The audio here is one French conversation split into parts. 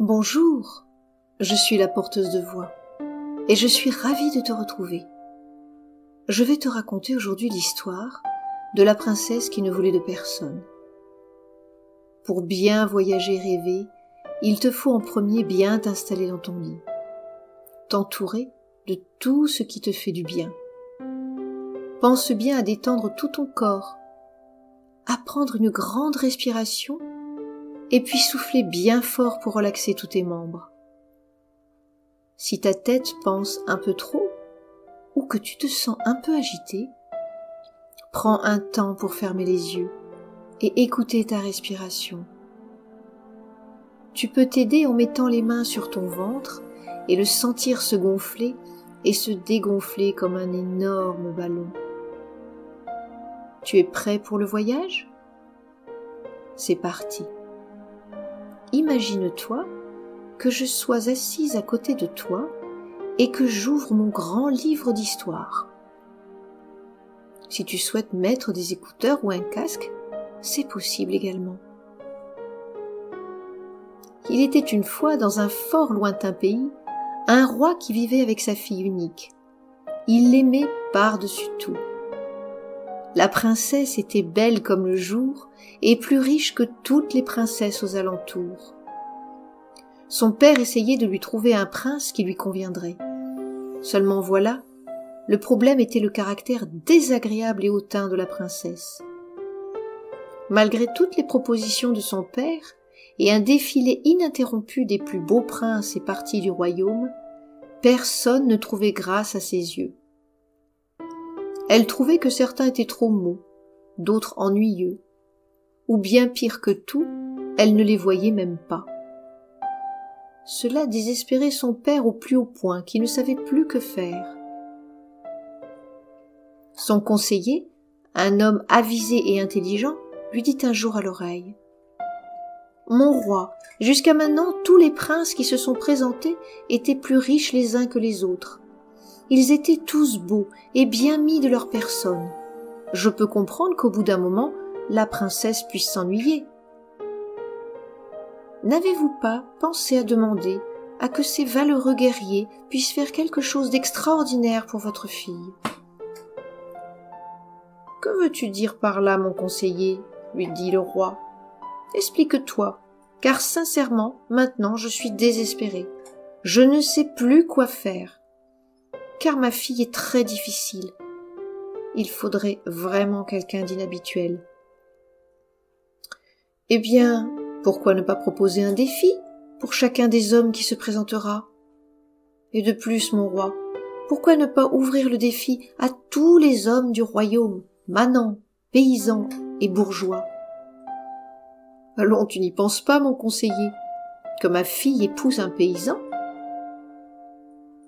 Bonjour, je suis la porteuse de voix et je suis ravie de te retrouver. Je vais te raconter aujourd'hui l'histoire de la princesse qui ne voulait de personne. Pour bien voyager et rêver, il te faut en premier bien t'installer dans ton lit, t'entourer de tout ce qui te fait du bien. Pense bien à détendre tout ton corps, à prendre une grande respiration et puis souffler bien fort pour relaxer tous tes membres. Si ta tête pense un peu trop ou que tu te sens un peu agité, prends un temps pour fermer les yeux et écouter ta respiration. Tu peux t'aider en mettant les mains sur ton ventre et le sentir se gonfler et se dégonfler comme un énorme ballon. Tu es prêt pour le voyage ? C'est parti. Imagine-toi que je sois assise à côté de toi et que j'ouvre mon grand livre d'histoire. Si tu souhaites mettre des écouteurs ou un casque, c'est possible également. Il était une fois dans un fort lointain pays, un roi qui vivait avec sa fille unique. Il l'aimait par-dessus tout. La princesse était belle comme le jour et plus riche que toutes les princesses aux alentours. Son père essayait de lui trouver un prince qui lui conviendrait. Seulement voilà, le problème était le caractère désagréable et hautain de la princesse. Malgré toutes les propositions de son père et un défilé ininterrompu des plus beaux princes et partis du royaume, personne ne trouvait grâce à ses yeux. Elle trouvait que certains étaient trop mous, d'autres ennuyeux, ou bien pire que tout, elle ne les voyait même pas. Cela désespérait son père au plus haut point, qui ne savait plus que faire. Son conseiller, un homme avisé et intelligent, lui dit un jour à l'oreille : « Mon roi, jusqu'à maintenant, tous les princes qui se sont présentés étaient plus riches les uns que les autres. Ils étaient tous beaux et bien mis de leur personne. Je peux comprendre qu'au bout d'un moment, la princesse puisse s'ennuyer. N'avez-vous pas pensé à demander à que ces valeureux guerriers puissent faire quelque chose d'extraordinaire pour votre fille ? » « Que veux-tu dire par là, mon conseiller ? » lui dit le roi. « Explique-toi, car sincèrement, maintenant je suis désespéré. Je ne sais plus quoi faire, car ma fille est très difficile. Il faudrait vraiment quelqu'un d'inhabituel. » « Eh bien, pourquoi ne pas proposer un défi pour chacun des hommes qui se présentera ? Et de plus, mon roi, pourquoi ne pas ouvrir le défi à tous les hommes du royaume, manants, paysans et bourgeois ? Allons, tu n'y penses pas, mon conseiller, que ma fille épouse un paysan ?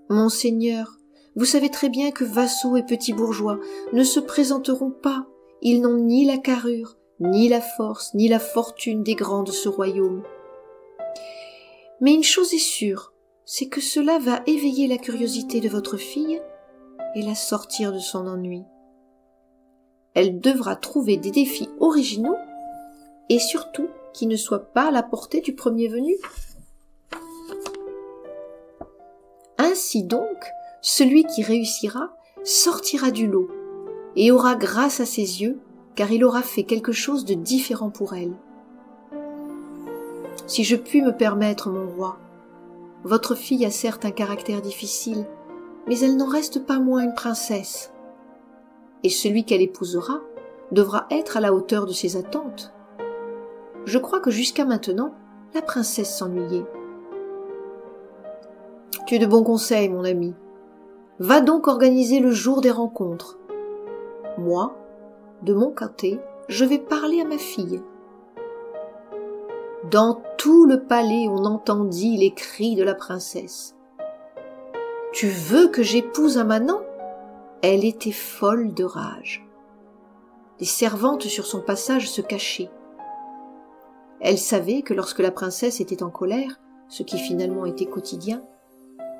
Monseigneur, vous savez très bien que vassaux et petits bourgeois ne se présenteront pas. Ils n'ont ni la carrure, ni la force, ni la fortune des grands de ce royaume. Mais une chose est sûre, c'est que cela va éveiller la curiosité de votre fille et la sortir de son ennui. Elle devra trouver des défis originaux et surtout qui ne soient pas à la portée du premier venu. Ainsi donc, celui qui réussira sortira du lot et aura grâce à ses yeux, car il aura fait quelque chose de différent pour elle. Si je puis me permettre, mon roi, votre fille a certes un caractère difficile, mais elle n'en reste pas moins une princesse. Et celui qu'elle épousera devra être à la hauteur de ses attentes. Je crois que jusqu'à maintenant, la princesse s'ennuyait. Tu es de bons conseils, mon ami. Va donc organiser le jour des rencontres. Moi, de mon côté, je vais parler à ma fille. » Dans tout le palais, on entendit les cris de la princesse. « Tu veux que j'épouse un manant ?» Elle était folle de rage. Les servantes sur son passage se cachaient. Elle savait que lorsque la princesse était en colère, ce qui finalement était quotidien,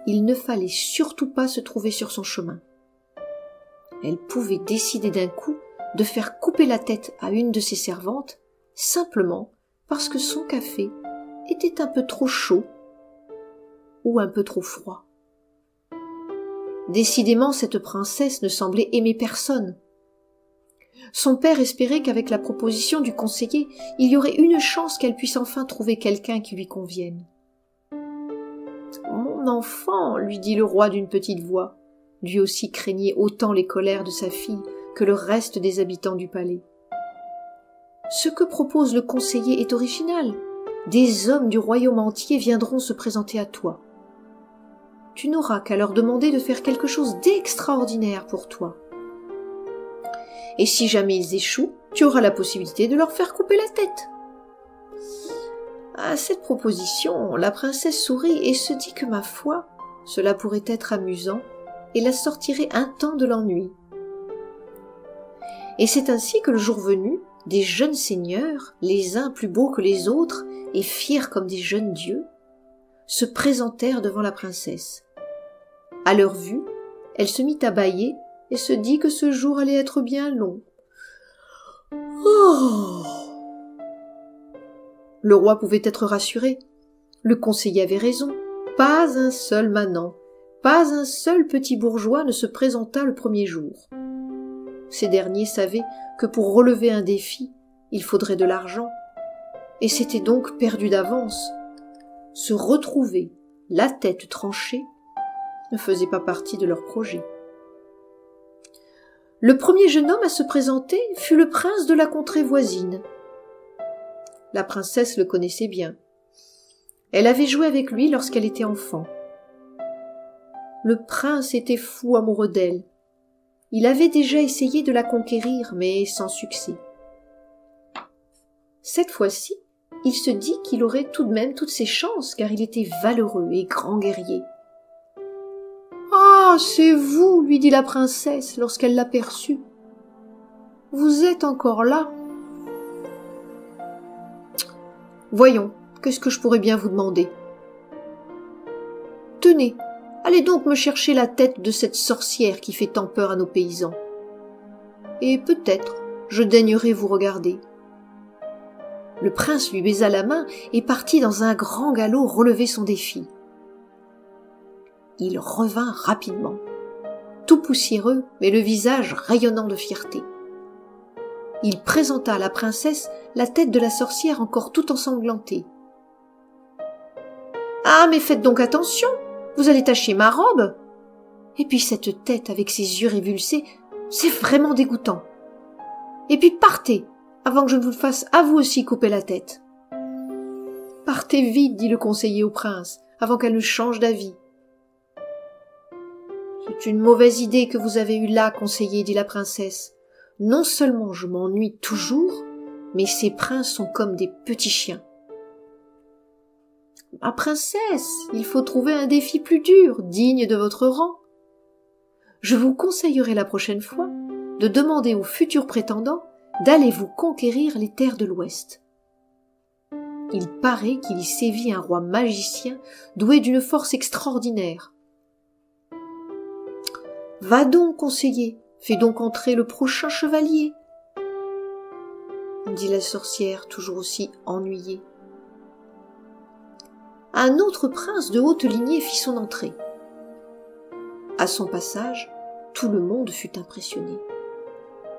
il ne fallait surtout pas se trouver sur son chemin. Elle pouvait décider d'un coup de faire couper la tête à une de ses servantes, simplement parce que son café était un peu trop chaud ou un peu trop froid. Décidément, cette princesse ne semblait aimer personne. Son père espérait qu'avec la proposition du conseiller, il y aurait une chance qu'elle puisse enfin trouver quelqu'un qui lui convienne. « Mon enfant, lui dit le roi d'une petite voix, lui aussi craignait autant les colères de sa fille que le reste des habitants du palais. Ce que propose le conseiller est original. Des hommes du royaume entier viendront se présenter à toi. Tu n'auras qu'à leur demander de faire quelque chose d'extraordinaire pour toi. Et si jamais ils échouent, tu auras la possibilité de leur faire couper la tête. » À cette proposition, la princesse sourit et se dit que, ma foi, cela pourrait être amusant et la sortirait un temps de l'ennui. Et c'est ainsi que le jour venu, des jeunes seigneurs, les uns plus beaux que les autres et fiers comme des jeunes dieux, se présentèrent devant la princesse. À leur vue, elle se mit à bâiller et se dit que ce jour allait être bien long. Oh! Le roi pouvait être rassuré. Le conseiller avait raison. Pas un seul manant, pas un seul petit bourgeois ne se présenta le premier jour. Ces derniers savaient que pour relever un défi, il faudrait de l'argent, et c'était donc perdu d'avance. Se retrouver, la tête tranchée, ne faisait pas partie de leur projet. Le premier jeune homme à se présenter fut le prince de la contrée voisine. La princesse le connaissait bien. Elle avait joué avec lui lorsqu'elle était enfant. Le prince était fou amoureux d'elle. Il avait déjà essayé de la conquérir, mais sans succès. Cette fois-ci, il se dit qu'il aurait tout de même toutes ses chances, car il était valeureux et grand guerrier. « Ah, c'est vous, lui dit la princesse lorsqu'elle l'aperçut. Vous êtes encore là. Voyons, qu'est-ce que je pourrais bien vous demander? Tenez, allez donc me chercher la tête de cette sorcière qui fait tant peur à nos paysans. Et peut-être je daignerai vous regarder. » Le prince lui baisa la main et partit dans un grand galop relever son défi. Il revint rapidement, tout poussiéreux, mais le visage rayonnant de fierté. Il présenta à la princesse la tête de la sorcière encore tout ensanglantée. « Ah, mais faites donc attention, vous allez tacher ma robe. Et puis cette tête avec ses yeux révulsés, c'est vraiment dégoûtant. Et puis partez, avant que je ne vous fasse à vous aussi couper la tête. »« Partez vite, dit le conseiller au prince, avant qu'elle ne change d'avis. »« C'est une mauvaise idée que vous avez eue là, conseiller, dit la princesse. Non seulement je m'ennuie toujours, mais ces princes sont comme des petits chiens. »« Ma princesse, il faut trouver un défi plus dur, digne de votre rang. Je vous conseillerai la prochaine fois de demander aux futurs prétendants d'aller vous conquérir les terres de l'Ouest. Il paraît qu'il y sévit un roi magicien doué d'une force extraordinaire. Va donc, conseiller, fais donc entrer le prochain chevalier, dit la sorcière, toujours aussi ennuyée. Un autre prince de haute lignée fit son entrée. À son passage, tout le monde fut impressionné.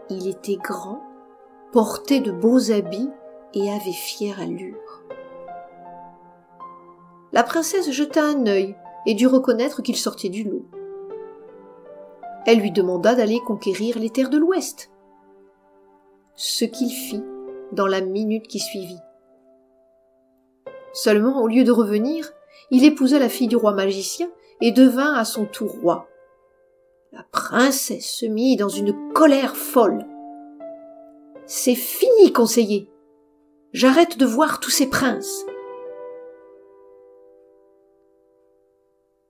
Il était grand, portait de beaux habits et avait fière allure. La princesse jeta un œil et dut reconnaître qu'il sortait du lot. Elle lui demanda d'aller conquérir les terres de l'Ouest, ce qu'il fit dans la minute qui suivit. Seulement, au lieu de revenir, il épousa la fille du roi magicien et devint à son tour roi. La princesse se mit dans une colère folle. « C'est fini, conseiller. J'arrête de voir tous ces princes. »«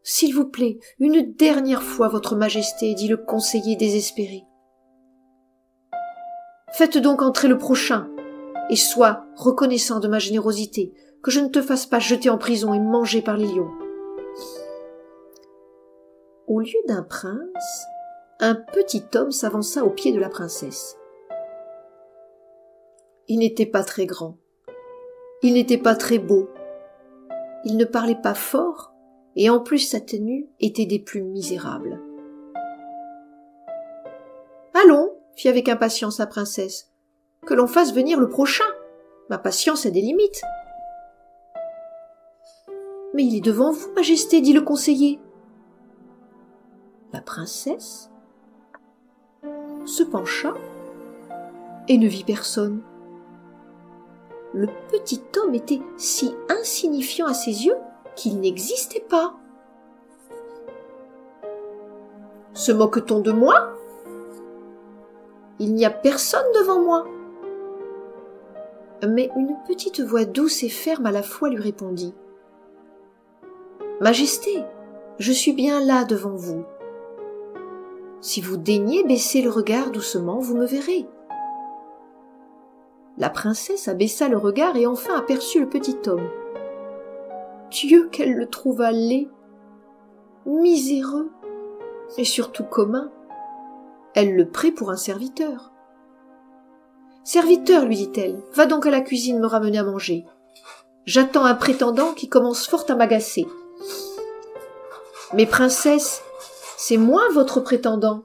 S'il vous plaît, une dernière fois, votre majesté, dit le conseiller désespéré. Faites donc entrer le prochain, et sois reconnaissant de ma générosité, que je ne te fasse pas jeter en prison et manger par les lions. » Au lieu d'un prince, un petit homme s'avança au pied de la princesse. Il n'était pas très grand, il n'était pas très beau, il ne parlait pas fort, et en plus sa tenue était des plus misérables. « Allons, fit avec impatience la princesse, que l'on fasse venir le prochain. Ma patience a des limites. »« Mais il est devant vous, Majesté, dit le conseiller. » La princesse se pencha et ne vit personne. Le petit homme était si insignifiant à ses yeux qu'il n'existait pas. « Se moque-t-on de moi ? Il n'y a personne devant moi. » Mais une petite voix douce et ferme à la fois lui répondit. « Majesté, je suis bien là devant vous. Si vous daignez baisser le regard doucement, vous me verrez. » La princesse abaissa le regard et enfin aperçut le petit homme. Dieu, qu'elle le trouva laid, miséreux et surtout commun. Elle le prit pour un serviteur. « Serviteur, lui dit-elle, va donc à la cuisine me ramener à manger. J'attends un prétendant qui commence fort à m'agacer. »« Mais princesse, c'est moi votre prétendant. »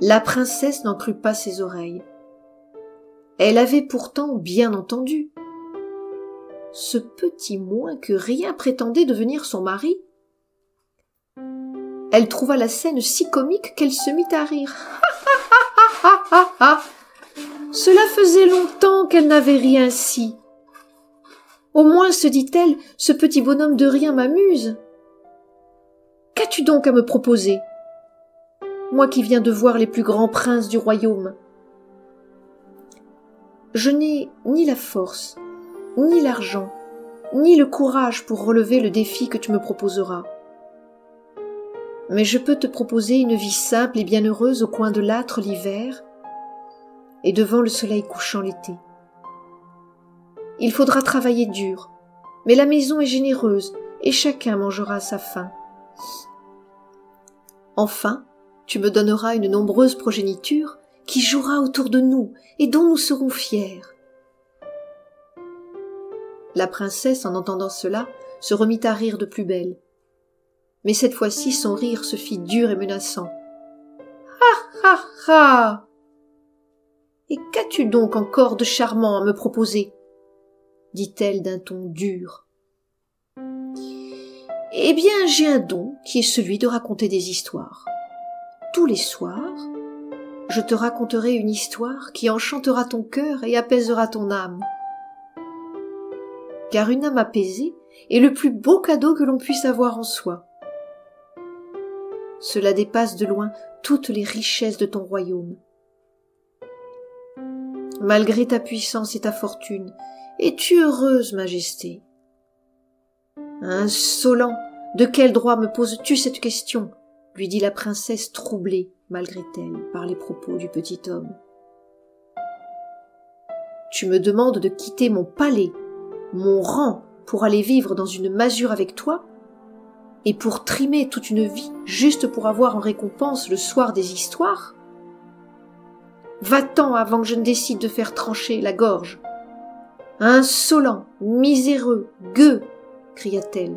La princesse n'en crut pas ses oreilles. Elle avait pourtant bien entendu. Ce petit moins que rien prétendait devenir son mari. Elle trouva la scène si comique qu'elle se mit à rire. Cela faisait longtemps qu'elle n'avait ri ainsi. Au moins, se dit-elle, ce petit bonhomme de rien m'amuse. Qu'as-tu donc à me proposer, moi qui viens de voir les plus grands princes du royaume? Je n'ai ni la force, ni l'argent, ni le courage pour relever le défi que tu me proposeras. Mais je peux te proposer une vie simple et bienheureuse au coin de l'âtre l'hiver et devant le soleil couchant l'été. Il faudra travailler dur, mais la maison est généreuse et chacun mangera à sa faim. Enfin, tu me donneras une nombreuse progéniture qui jouera autour de nous et dont nous serons fiers. » La princesse, en entendant cela, se remit à rire de plus belle. Mais cette fois-ci, son rire se fit dur et menaçant. « Ha ha ha ! Et qu'as-tu donc encore de charmant à me proposer ?» dit-elle d'un ton dur. « Eh bien, j'ai un don qui est celui de raconter des histoires. Tous les soirs, je te raconterai une histoire qui enchantera ton cœur et apaisera ton âme. Car une âme apaisée est le plus beau cadeau que l'on puisse avoir en soi. Cela dépasse de loin toutes les richesses de ton royaume. Malgré ta puissance et ta fortune, es-tu heureuse, Majesté ? Insolent, de quel droit me poses-tu cette question ? Lui dit la princesse troublée, malgré elle, par les propos du petit homme. Tu me demandes de quitter mon palais, mon rang, pour aller vivre dans une masure avec toi, et pour trimer toute une vie juste pour avoir en récompense le soir des histoires ? Va-t'en avant que je ne décide de faire trancher la gorge. Insolent, miséreux, gueux, cria-t-elle.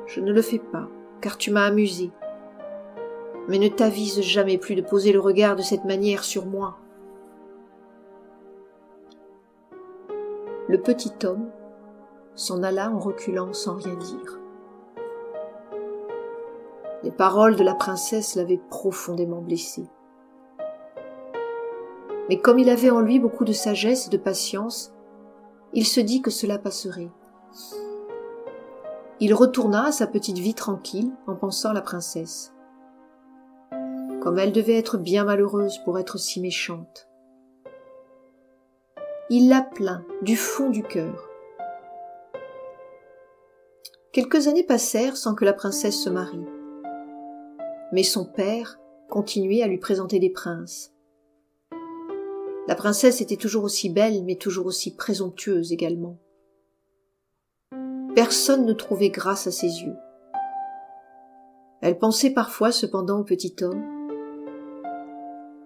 Je ne le fais pas, car tu m'as amusé. Mais ne t'avise jamais plus de poser le regard de cette manière sur moi. Le petit homme s'en alla en reculant sans rien dire. Les paroles de la princesse l'avaient profondément blessé. Mais comme il avait en lui beaucoup de sagesse et de patience, il se dit que cela passerait. Il retourna à sa petite vie tranquille en pensant à la princesse. Comme elle devait être bien malheureuse pour être si méchante. Il la plaint du fond du cœur. Quelques années passèrent sans que la princesse se marie. Mais son père continuait à lui présenter des princes. La princesse était toujours aussi belle, mais toujours aussi présomptueuse également. Personne ne trouvait grâce à ses yeux. Elle pensait parfois cependant au petit homme,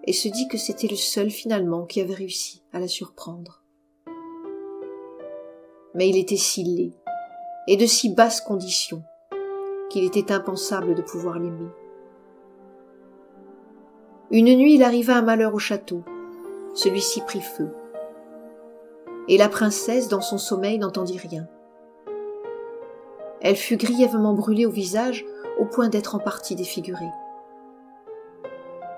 et se dit que c'était le seul finalement qui avait réussi à la surprendre. Mais il était si laid, et de si basse condition qu'il était impensable de pouvoir l'aimer. Une nuit, il arriva un malheur au château. Celui-ci prit feu. Et la princesse, dans son sommeil, n'entendit rien. Elle fut grièvement brûlée au visage au point d'être en partie défigurée.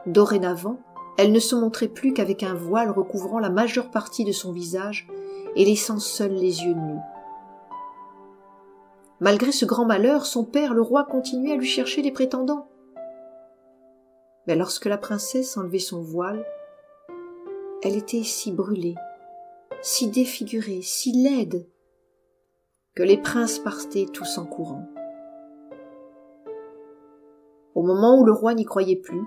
Dorénavant, elle ne se montrait plus qu'avec un voile recouvrant la majeure partie de son visage et laissant seuls les yeux nus. Malgré ce grand malheur, son père, le roi, continuait à lui chercher des prétendants. Mais lorsque la princesse enlevait son voile, elle était si brûlée, si défigurée, si laide, que les princes partaient tous en courant. Au moment où le roi n'y croyait plus,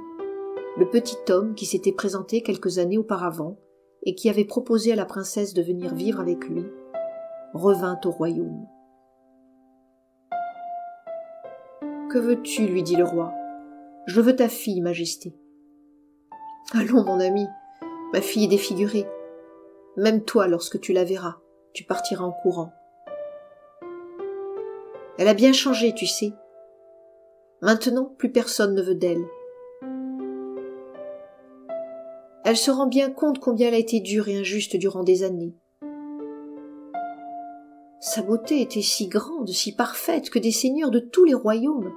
le petit homme qui s'était présenté quelques années auparavant et qui avait proposé à la princesse de venir vivre avec lui, revint au royaume. « Que veux-tu » lui dit le roi. « Je veux ta fille, Majesté. »« Allons, mon ami, ma fille est défigurée. Même toi, lorsque tu la verras, tu partiras en courant. Elle a bien changé, tu sais. Maintenant, plus personne ne veut d'elle. Elle se rend bien compte combien elle a été dure et injuste durant des années. Sa beauté était si grande, si parfaite, que des seigneurs de tous les royaumes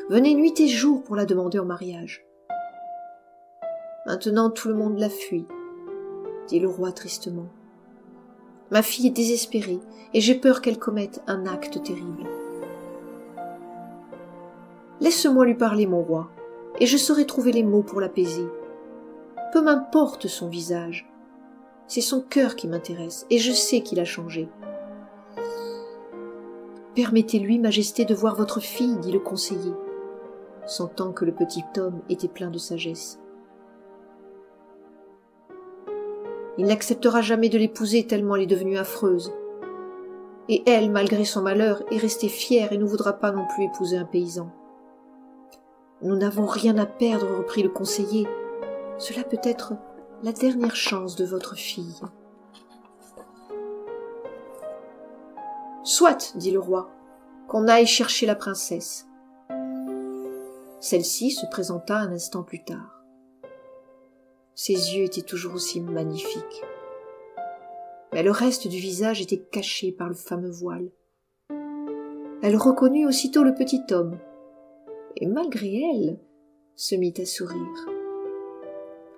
venaient nuit et jour pour la demander en mariage. Maintenant tout le monde la fuit, dit le roi tristement. Ma fille est désespérée et j'ai peur qu'elle commette un acte terrible. Laisse-moi lui parler, mon roi, et je saurai trouver les mots pour l'apaiser. Peu m'importe son visage, c'est son cœur qui m'intéresse, et je sais qu'il a changé. Permettez-lui, Majesté, de voir votre fille, dit le conseiller, sentant que le petit homme était plein de sagesse. Il n'acceptera jamais de l'épouser tellement elle est devenue affreuse. Et elle, malgré son malheur, est restée fière et ne voudra pas non plus épouser un paysan. Nous n'avons rien à perdre, reprit le conseiller. Cela peut être la dernière chance de votre fille. Soit, dit le roi, qu'on aille chercher la princesse. Celle-ci se présenta un instant plus tard. Ses yeux étaient toujours aussi magnifiques. Mais le reste du visage était caché par le fameux voile. Elle reconnut aussitôt le petit homme, et malgré elle, se mit à sourire.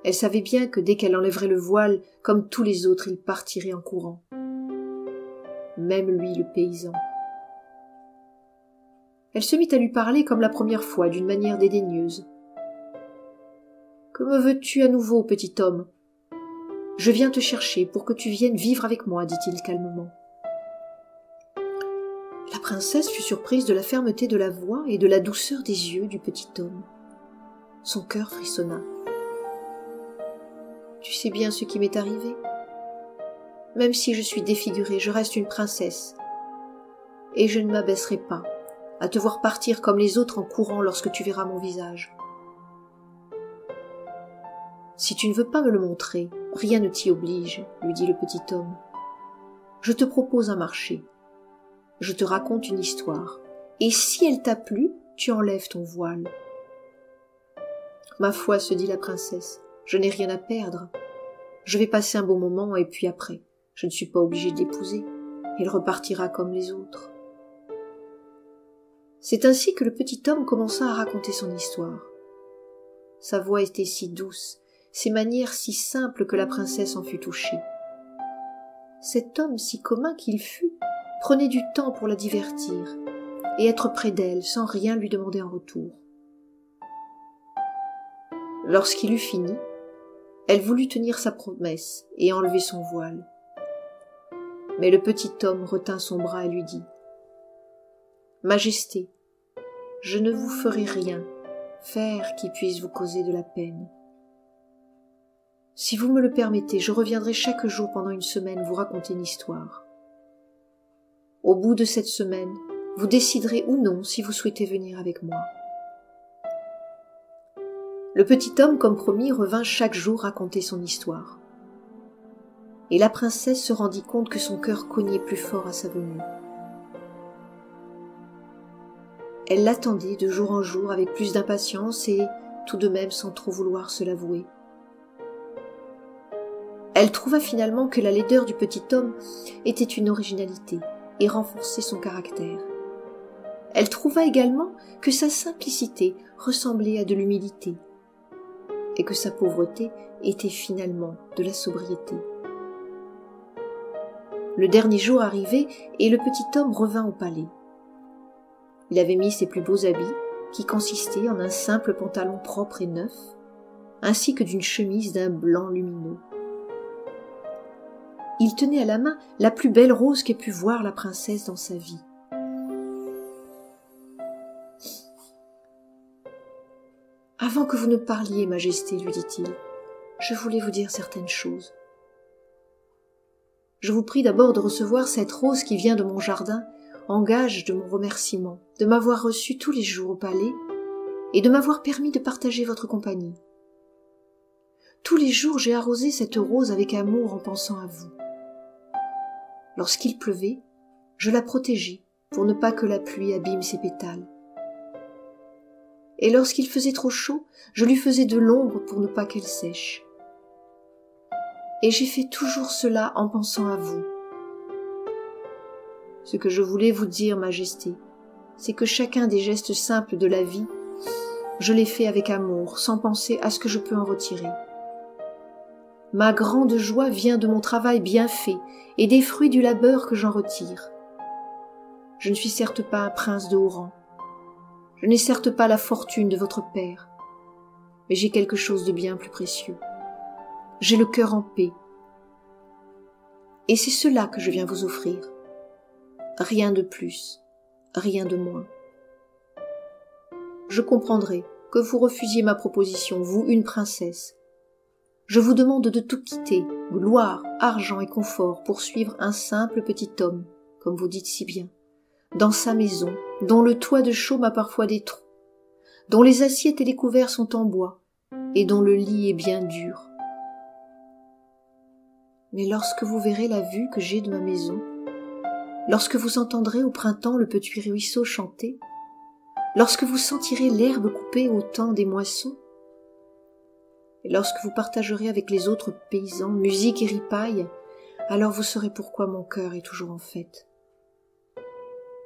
Elle savait bien que dès qu'elle enlèverait le voile, comme tous les autres, il partirait en courant. Même lui, le paysan. Elle se mit à lui parler comme la première fois, d'une manière dédaigneuse. « Que me veux-tu à nouveau, petit homme ? Je viens te chercher pour que tu viennes vivre avec moi, dit-il calmement. La princesse fut surprise de la fermeté de la voix et de la douceur des yeux du petit homme. Son cœur frissonna. « Tu sais bien ce qui m'est arrivé ? Même si je suis défigurée, je reste une princesse. Et je ne m'abaisserai pas à te voir partir comme les autres en courant lorsque tu verras mon visage. Si tu ne veux pas me le montrer, rien ne t'y oblige, lui dit le petit homme. Je te propose un marché. Je te raconte une histoire. Et si elle t'a plu, tu enlèves ton voile. Ma foi, se dit la princesse, je n'ai rien à perdre. Je vais passer un bon moment et puis après, je ne suis pas obligée de l'épouser. Il repartira comme les autres. C'est ainsi que le petit homme commença à raconter son histoire. Sa voix était si douce, ses manières si simples que la princesse en fut touchée. Cet homme si commun qu'il fût prenait du temps pour la divertir et être près d'elle sans rien lui demander en retour. Lorsqu'il eut fini, elle voulut tenir sa promesse et enlever son voile. Mais le petit homme retint son bras et lui dit « Majesté, je ne vous ferai rien, faire qui puisse vous causer de la peine. Si vous me le permettez, je reviendrai chaque jour pendant une semaine vous raconter une histoire. Au bout de cette semaine, vous déciderez ou non si vous souhaitez venir avec moi. » Le petit homme, comme promis, revint chaque jour raconter son histoire. Et la princesse se rendit compte que son cœur cognait plus fort à sa venue. Elle l'attendait de jour en jour avec plus d'impatience et tout de même sans trop vouloir se l'avouer. Elle trouva finalement que la laideur du petit homme était une originalité et renforçait son caractère. Elle trouva également que sa simplicité ressemblait à de l'humilité et que sa pauvreté était finalement de la sobriété. Le dernier jour arrivait et le petit homme revint au palais. Il avait mis ses plus beaux habits, qui consistaient en un simple pantalon propre et neuf, ainsi que d'une chemise d'un blanc lumineux. Il tenait à la main la plus belle rose qu'ait pu voir la princesse dans sa vie. « Avant que vous ne parliez, Majesté, lui dit-il, je voulais vous dire certaines choses. Je vous prie d'abord de recevoir cette rose qui vient de mon jardin en gage de mon remerciement, de m'avoir reçu tous les jours au palais et de m'avoir permis de partager votre compagnie. Tous les jours j'ai arrosé cette rose avec amour en pensant à vous. Lorsqu'il pleuvait, je la protégeais pour ne pas que la pluie abîme ses pétales. Et lorsqu'il faisait trop chaud, je lui faisais de l'ombre pour ne pas qu'elle sèche. Et j'ai fait toujours cela en pensant à vous. Ce que je voulais vous dire, Majesté, c'est que chacun des gestes simples de la vie, je les fais avec amour, sans penser à ce que je peux en retirer. Ma grande joie vient de mon travail bien fait et des fruits du labeur que j'en retire. Je ne suis certes pas un prince de haut rang. Je n'ai certes pas la fortune de votre père, mais j'ai quelque chose de bien plus précieux. J'ai le cœur en paix. Et c'est cela que je viens vous offrir. Rien de plus, rien de moins. Je comprendrai que vous refusiez ma proposition, vous, une princesse. Je vous demande de tout quitter, gloire, argent et confort, pour suivre un simple petit homme, comme vous dites si bien, dans sa maison, dont le toit de chaume a parfois des trous, dont les assiettes et les couverts sont en bois, et dont le lit est bien dur. Mais lorsque vous verrez la vue que j'ai de ma maison, lorsque vous entendrez au printemps le petit ruisseau chanter, lorsque vous sentirez l'herbe coupée au temps des moissons, et lorsque vous partagerez avec les autres paysans musique et ripaille, alors vous saurez pourquoi mon cœur est toujours en fête.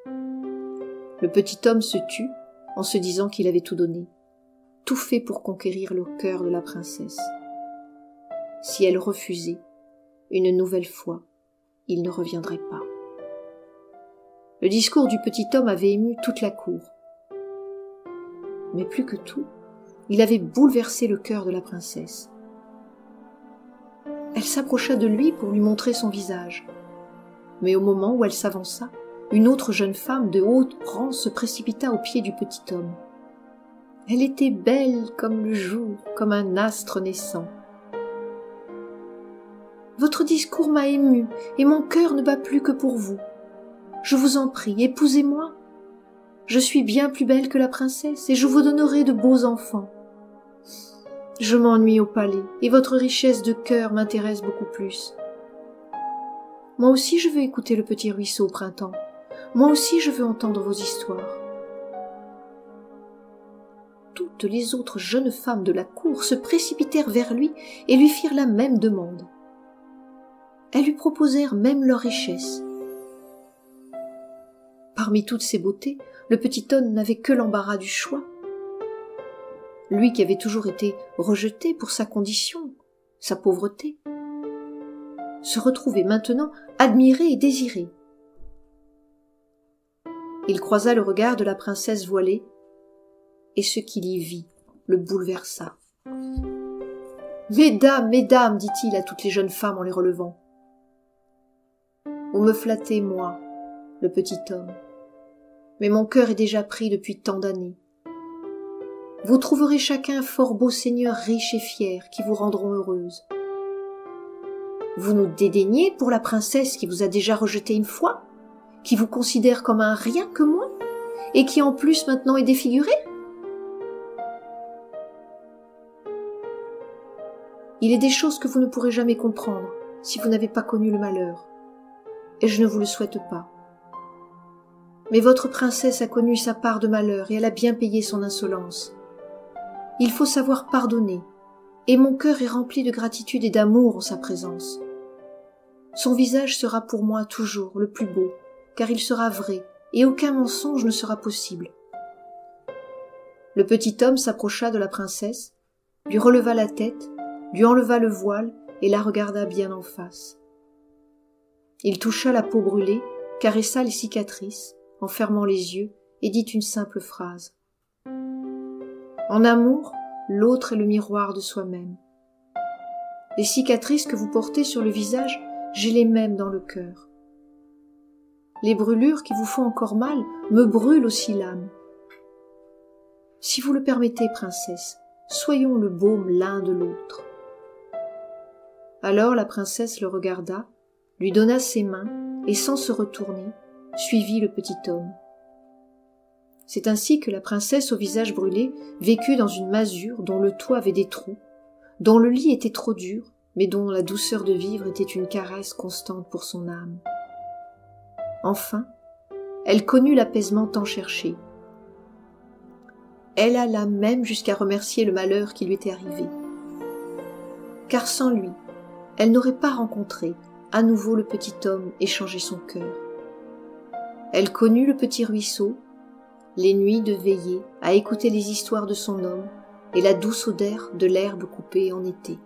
Le petit homme se tut en se disant qu'il avait tout donné, tout fait pour conquérir le cœur de la princesse. Si elle refusait, une nouvelle fois, il ne reviendrait pas. Le discours du petit homme avait ému toute la cour. Mais plus que tout, il avait bouleversé le cœur de la princesse. Elle s'approcha de lui pour lui montrer son visage. Mais au moment où elle s'avança, une autre jeune femme de haut rang se précipita aux pieds du petit homme. Elle était belle comme le jour, comme un astre naissant. « Votre discours m'a émue et mon cœur ne bat plus que pour vous. Je vous en prie, épousez-moi. Je suis bien plus belle que la princesse et je vous donnerai de beaux enfants. Je m'ennuie au palais et votre richesse de cœur m'intéresse beaucoup plus. Moi aussi je veux écouter le petit ruisseau au printemps. Moi aussi je veux entendre vos histoires. » Toutes les autres jeunes femmes de la cour se précipitèrent vers lui et lui firent la même demande. Elles lui proposèrent même leur richesse. Parmi toutes ces beautés, le petit homme n'avait que l'embarras du choix. Lui qui avait toujours été rejeté pour sa condition, sa pauvreté, se retrouvait maintenant admiré et désiré. Il croisa le regard de la princesse voilée, et ce qu'il y vit le bouleversa. « Mesdames, mesdames, dit-il à toutes les jeunes femmes en les relevant, vous me flattez, moi, le petit homme, mais mon cœur est déjà pris depuis tant d'années. Vous trouverez chacun fort beaux seigneurs riches et fiers qui vous rendront heureuse. Vous nous dédaignez pour la princesse qui vous a déjà rejeté une fois, qui vous considère comme un rien que moi, et qui en plus maintenant est défigurée? Il est des choses que vous ne pourrez jamais comprendre si vous n'avez pas connu le malheur, et je ne vous le souhaite pas. Mais votre princesse a connu sa part de malheur et elle a bien payé son insolence. Il faut savoir pardonner, et mon cœur est rempli de gratitude et d'amour en sa présence. Son visage sera pour moi toujours le plus beau, car il sera vrai, et aucun mensonge ne sera possible. » Le petit homme s'approcha de la princesse, lui releva la tête, lui enleva le voile et la regarda bien en face. Il toucha la peau brûlée, caressa les cicatrices, en fermant les yeux, et dit une simple phrase. « En amour, l'autre est le miroir de soi-même. Les cicatrices que vous portez sur le visage, j'ai les mêmes dans le cœur. Les brûlures qui vous font encore mal me brûlent aussi l'âme. Si vous le permettez, princesse, soyons le baume l'un de l'autre. » Alors la princesse le regarda, lui donna ses mains, et sans se retourner, suivit le petit homme. C'est ainsi que la princesse au visage brûlé vécut dans une masure dont le toit avait des trous, dont le lit était trop dur, mais dont la douceur de vivre était une caresse constante pour son âme. Enfin, elle connut l'apaisement tant cherché. Elle alla même jusqu'à remercier le malheur qui lui était arrivé. Car sans lui, elle n'aurait pas rencontré à nouveau le petit homme et changé son cœur. Elle connut le petit ruisseau, les nuits de veillée à écouter les histoires de son homme et la douce odeur de l'herbe coupée en été.